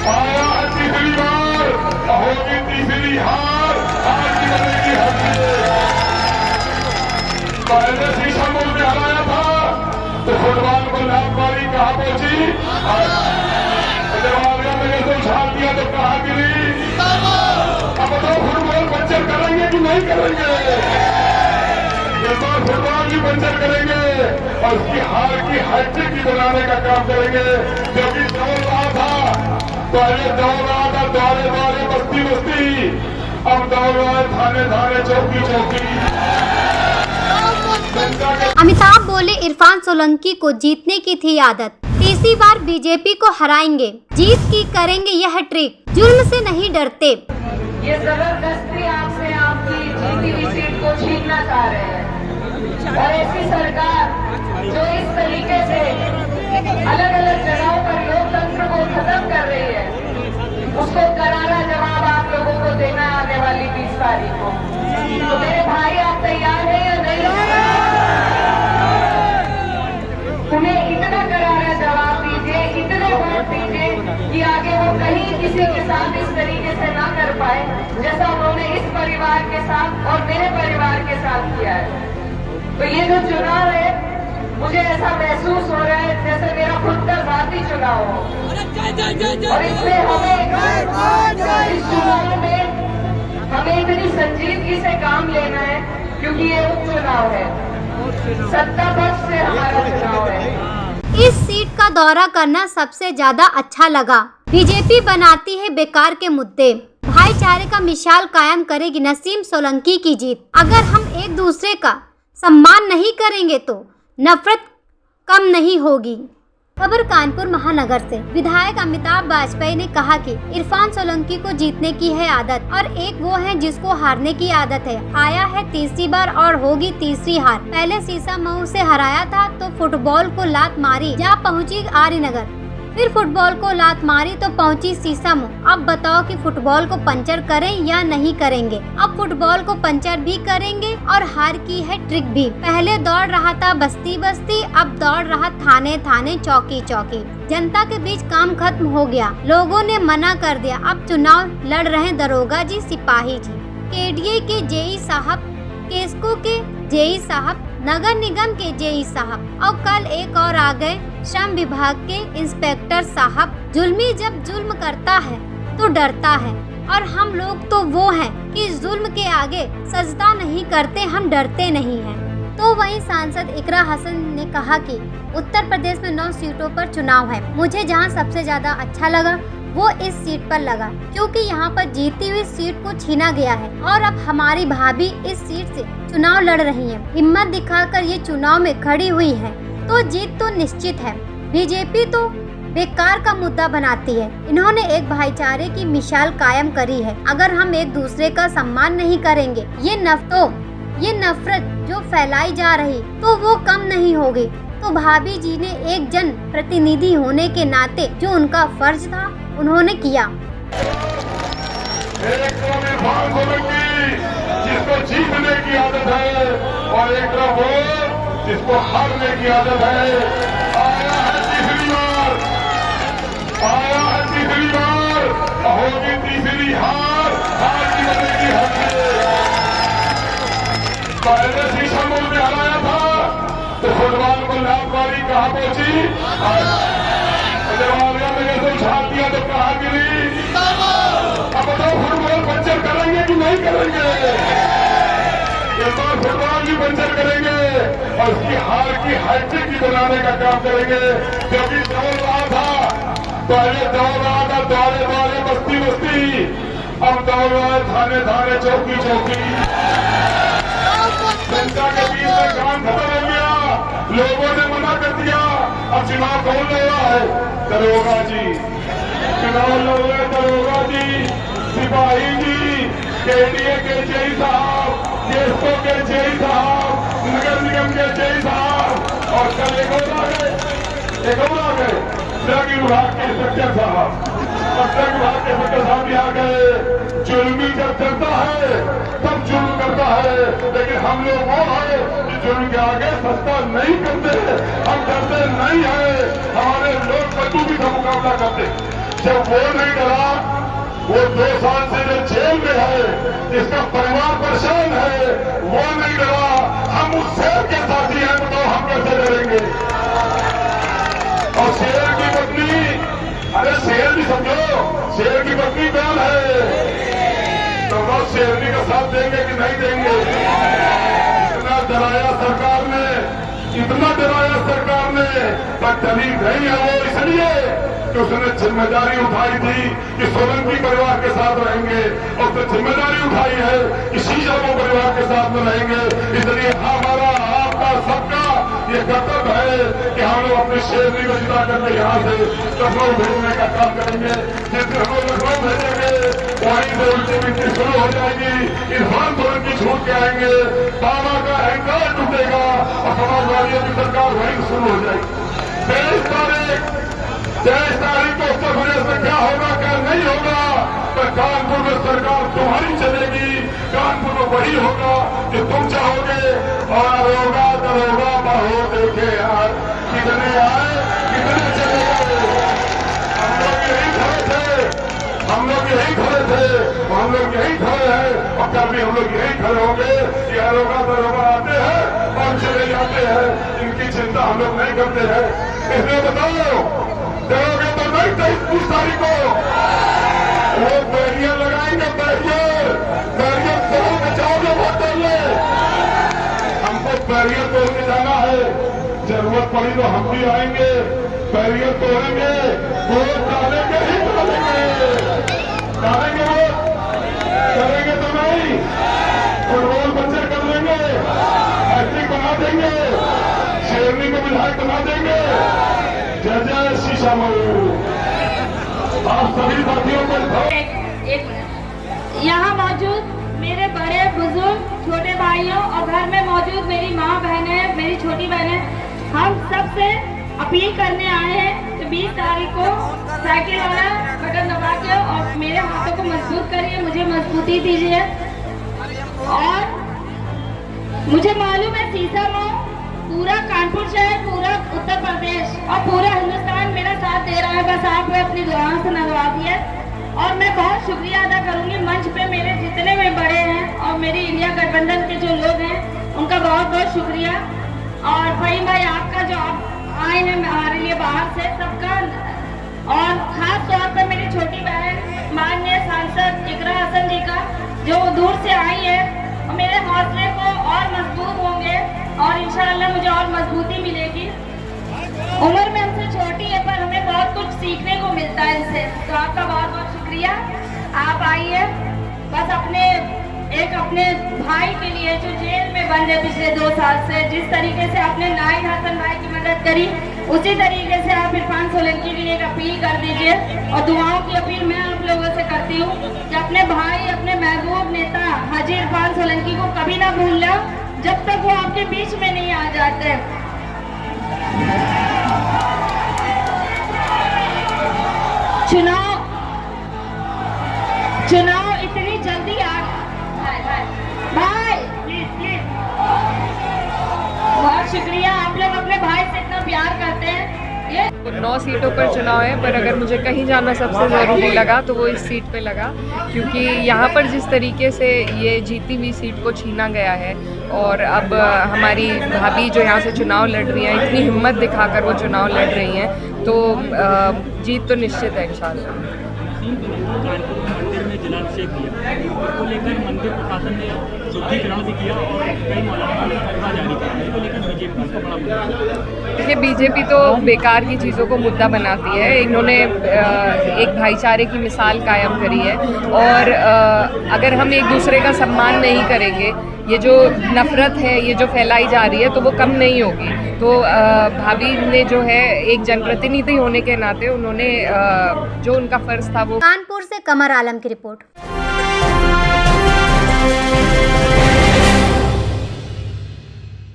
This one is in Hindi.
आया है तीसरी बार, होगी तीसरी हार, हार की बनेगी हर। पहले शीशा मोड़ में हराया था तो फुटबॉल को लात मारी, कहाँ पहुंची, जवाब में तो उछाल दिया तो कहाँ गिरी। अब तो फुटबॉल पंचर करेंगे कि नहीं करेंगे? इस बार फुटबॉल भी पंचर करेंगे और उसकी हार की हैट्रिक भी बनाने का काम करेंगे। क्योंकि दौड़ रहा था, पहले दौड़ रहा था द्वारे द्वारे बस्ती बस्ती, अब दौड़ रहा है थाने थाने चौकी चौकी। अमिताभ बोले इरफान सोलंकी को जीतने की थी आदत, तीसरी बार बीजेपी को हराएंगे, जीत की करेंगे यह ट्रिक, जुल्म से नहीं डरते। ये जबरदस्ती आपसे आपकी जीती हुई सीट को छीनना चाह रहे हैं और ऐसी सरकार जो इस तरीके से अलग अलग जगहों पर लोकतंत्र को खत्म कर रही है, उसको करारा जवाब आप लोगों को देना आने वाली 20 तारीख को। तो मेरे भाई आप तैयार हैं या नहीं? उन्हें इतना करारा जवाब दीजिए, इतने वोट दीजिए कि आगे वो कहीं किसी के साथ इस तरीके से ना कर पाए जैसा उन्होंने इस परिवार के साथ और मेरे परिवार के साथ किया है। तो ये जो चुनाव है, मुझे ऐसा महसूस हो रहा है जैसे मेरा खुद का जाती चुनाव हो, और इसमें हमें इस चुनाव में हमें इतनी संजीदगी से काम लेना है क्योंकि ये उपचुनाव है, सत्ता पक्ष से हमारा चुनाव है। इस सीट का दौरा करना सबसे ज्यादा अच्छा लगा। बीजेपी बनाती है बेकार के मुद्दे, भाईचारे का मिसाल कायम करेगी नसीम सोलंकी की जीत। अगर हम एक दूसरे का सम्मान नहीं करेंगे तो नफरत कम नहीं होगी। खबर कानपुर महानगर से। विधायक अमिताभ वाजपेयी ने कहा कि इरफान सोलंकी को जीतने की है आदत और एक वो है जिसको हारने की आदत है। आया है तीसरी बार और होगी तीसरी हार। पहले सीसा मऊ से हराया था तो फुटबॉल को लात मारी, जहाँ पहुंची आर्यनगर, फिर फुटबॉल को लात मारी तो पहुंची सीसामऊ। अब बताओ कि फुटबॉल को पंचर करें या नहीं करेंगे? अब फुटबॉल को पंचर भी करेंगे और हार की है ट्रिक भी। पहले दौड़ रहा था बस्ती बस्ती, अब दौड़ रहा थाने थाने चौकी चौकी। जनता के बीच काम खत्म हो गया, लोगों ने मना कर दिया। अब चुनाव लड़ रहे दरोगा जी, सिपाही जी, केडीए के जेई साहब, केसको के जेई साहब, नगर निगम के जेई साहब और कल एक और आ गए श्रम विभाग के इंस्पेक्टर साहब। जुल्मी जब जुल्म करता है तो डरता है और हम लोग तो वो हैं कि जुल्म के आगे सजदा नहीं करते, हम डरते नहीं हैं। तो वहीं सांसद इकरा हसन ने कहा कि उत्तर प्रदेश में 9 सीटों पर चुनाव है। मुझे जहां सबसे ज्यादा अच्छा लगा वो इस सीट पर लगा क्योंकि यहाँ पर जीती हुई सीट को छीना गया है और अब हमारी भाभी इस सीट से चुनाव लड़ रही हैं। हिम्मत दिखाकर ये चुनाव में खड़ी हुई है तो जीत तो निश्चित है। बीजेपी तो बेकार का मुद्दा बनाती है। इन्होंने एक भाईचारे की मिसाल कायम करी है। अगर हम एक दूसरे का सम्मान नहीं करेंगे, ये नफरत जो फैलाई जा रही तो वो कम नहीं होगी। तो भाभी जी ने एक जन प्रतिनिधि होने के नाते जो उनका फर्ज था उन्होंने किया। एक जिसको जीतने की आदत है और एक वो जिसको हारने की आदत है। आया है तीसरी बार, आया है तीसरी बार, होगी तीसरी हार, हार की बनेगी हर। पहले शीशा मोड़ में हराया था तो फुटबॉल को लात मारी, कहाँ पहुंची, जवाब में तो उछाल दिया तो कहाँ गिरी। अब तो फुटबॉल पंचर करेंगे कि नहीं करेंगे? इस बार फुटबॉल भी पंचर करेंगे और उसकी हार की हैट्रिक भी बनाने का काम करेंगे। क्योंकि दौड़ रहा था, पहले दौड़ रहा था द्वारे द्वारे बस्ती बस्ती, अब दौड़ रहा है थाने थाने चौकी चौकी। जनता के बीच में काम खत्म हो गया, लोगों ने मना कर दिया। अब चुनाव कौन लड़ रहा है? दरोगा जी। चुनाव लड़ रहे दरोगा जी, सिपाही जी, केडीए के जेई साहब, केसको के जेई साहब, नगर निगम के जेई साहब और कल एक और आ गए ड्रग विभाग के इंस्पेक्टर साहब और ड्रग विभाग के इंस्पेक्टर साहब भी आ गए। जुल्मी जब डरता है तब जुल्म करता है, लेकिन हम लोग वो है कि जुल्म के आगे सस्ता नहीं करते, हम डरते नहीं है। हमारे लोग बंदूकी का मुकाबला करते, जब वो नहीं डरा, वो 2 साल से जो जेल में है, जिसका परिवार परेशान है, वो नहीं डरा। हम उस शेर के साथी हैं, बताओ हम कैसे डरेंगे? और शेर की पत्नी, अरे शेर भी समझो, शेर की पत्नी कौन है? तो बस शेरनी का साथ देंगे कि नहीं देंगे? इतना डराया सरकार ने, इतना डराया सरकार ने, पर डरी नहीं है वो इसलिए कि उसने जिम्मेदारी उठाई थी कि सोलंकी परिवार के साथ रहेंगे, और उसने जिम्मेदारी उठाई है कि शीशा को परिवार के साथ में रहेंगे। इसलिए हमारा, आपका, सबका ये कर्तव्य है कि हम लोग अपनी शेरनी को जिता करके यहाँ से लखनऊ भेजने का काम करेंगे। जिस दिन हम लोग लखनऊ भेजेंगे, वहीं से उल्टी मिट्टी शुरू हो जाएगी। इरफान सोलंकी छूट के आएंगे, बाबा का अहंकार टूटेगा और समाजवादियों की सरकार वहीं शुरू हो जाएगी। 23 तारीख को उत्तर प्रदेश में क्या होगा, क्या नहीं होगा, तो कानपुर में सरकार तुम्हारी चलेगी। कानपुर में वही होगा जो तुम चाहोगे। और होगा दरोगा बाहो देखे यार, कितने आए कितने चले गए। हम लोग यही खड़े थे, हम लोग यही खड़े थे, हम लोग यही खड़े हैं और कल भी हम लोग यही खड़े होंगे कि होगा दरोगा आते हैं और चले जाते हैं। इनकी चिंता हम लोग नहीं करते हैं। इसलिए बताओ, डरोगे तो नहीं 23 तारीख को वो बैरियर लगाएंगे, बैरियर तोड़ के जाओगे वोट डालने। हमको बैरियर तोड़ के जाना है, जरूरत पड़ी तो हम भी आएंगे, बैरियर तोड़ेंगे, वोट डालेंगे ही डालेंगे। डालेंगे वोट, करेंगे तो नहीं, फुटबॉल बच्चे कर लेंगे, हैट्रिक बना देंगे, शेरनी को विधायक बना देंगे। जय जय शीशा मऊ। आप सभी साथियों को एक मिनट। यहाँ मौजूद मेरे बड़े बुजुर्ग, छोटे भाइयों और घर में मौजूद मेरी माँ बहनें, मेरी छोटी बहनें, हम सबसे अपील करने आए हैं कि 20 तारीख को साइकिल वाला बटन दबा के और मेरे हाथों को मजबूत करिए, मुझे मजबूती दीजिए। और मुझे मालूम है शीशा मऊ, पूरा कानपुर शहर, पूरा उत्तर प्रदेश और पूरा हिंदुस्तान मेरा साथ दे रहा है। बस आप अपनी दुआओं से नजवाती है। और मैं बहुत शुक्रिया अदा करूंगी मंच पे मेरे जितने भी बड़े हैं और मेरी इंडिया गठबंधन के जो लोग हैं, उनका बहुत बहुत शुक्रिया। और फहीम भाई आपका जो आप आए हैं हमारे लिए बाहर से, सबका, और खास तौर पर मेरी छोटी बहन माननीय सांसद इकरा हसन जी का, जो दूर से आई है, और मेरे हौसले को और मजबूत होंगे और इंशाअल्लाह मुझे और मजबूती मिलेगी। उम्र में हमसे छोटी है पर हमें बहुत कुछ सीखने को मिलता है इनसे। तो आपका बहुत बहुत शुक्रिया, आप आइए। बस अपने भाई के लिए जो जेल में बंद है पिछले 2 साल से, जिस तरीके से आपने नाहिद हसन भाई की मदद करी, उसी तरीके से आप इरफान सोलंकी के लिए एक अपील कर दीजिए। और दुआओं की अपील मैं आप लोगों से करती हूँ कि अपने भाई, अपने महबूब नेता हाजी इरफान सोलंकी को कभी ना भूलना, जब तक वो आपके बीच में नहीं आ जाते। चुनाव इतनी जल्दी आ भाई, प्लीज बहुत शुक्रिया। आप लोग अपने भाई से इतना प्यार करते हैं। 9 सीटों पर चुनाव है, पर अगर मुझे कहीं जाना सबसे ज़रूरी लगा तो वो इस सीट पे लगा, क्योंकि यहाँ पर जिस तरीके से ये जीती हुई सीट को छीना गया है और अब हमारी भाभी जो यहाँ से चुनाव लड़ रही हैं, इतनी हिम्मत दिखाकर वो चुनाव लड़ रही हैं, तो जीत तो निश्चित है इंशाल्लाह। मंदिर में जलाभिषेक किया, इसको लेकर मंदिर प्रशासन ने शुद्धिकरण भी किया और कई मौलाना ने फतवा जारी किया। इसको लेकर बीजेपी को बड़ा मुद्दा। देखिए, बीजेपी तो बेकार की चीज़ों को मुद्दा बनाती है। इन्होंने एक भाईचारे की मिसाल कायम करी है, और अगर हम एक दूसरे का सम्मान नहीं करेंगे, ये जो नफ़रत है, ये जो फैलाई जा रही है, तो वो कम नहीं होगी। तो भाभी ने जो है एक जनप्रतिनिधि होने के नाते उन्होंने जो उनका फ़र्ज़ था वो। कानपुर से कमर आलम की रिपोर्ट।